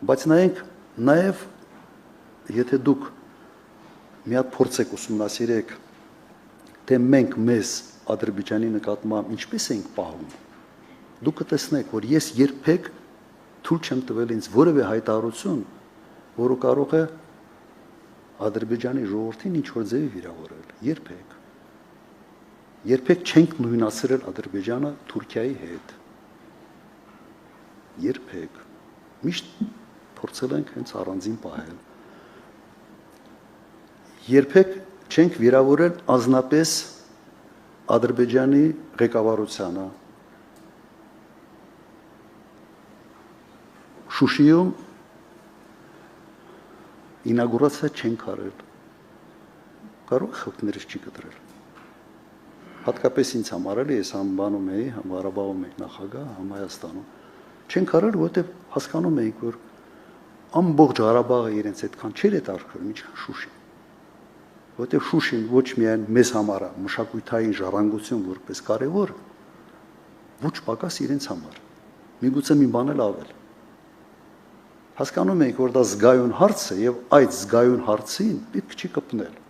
Բայց նայենք նաև եթե դուք մի հատ փորձեք ուսումնասիրեք, թե մենք մեզ Ադրբեջանի նկատմամբ ինչպես ենք պահում, դուք կտեսնեք, որ ես երբեք թույլ չեմ տվել ինձ որևէ հայտարարություն, որը կարող է Ադրբեջանի ժողովրդին ինչ-որ ձևի վիրավորել, երբեք։ Երբեք չենք նույնացրել Ադրբեջանը Թուրքիայի հետ։ Երբեք։ Միշտ փորձել ենք հենց առանձին պահել։ Երբեք չենք վիրավորել ազնապես Ադրբեջանի ղեկավարությանը։ Շուշիում ինագուրացիա չենք արել։ Կարող խփներս չի կտրել։ Հատկապես ինձ համար էլի ես համ բանում էի, համ Ղարաբաղում էի նախագահ, համ Հայաստանում։ Չենք արել, որովհետև հասկանում էինք, որ ամբողջ Ղարաբաղը իրենց այդքան չէր հետաքրքրում, ինչքան Շուշին։ Որովհետև Շուշին ոչ միայն մեզ համար է մշակութային ժառանգություն որպես կարևոր, ոչ պակաս իրենց համար։ Միգուցե մի բան էլ ավել։ Հասկանում էինք, որ դա զգայուն հարց է եւ այդ զգայուն հարցին պետք չի կպնել։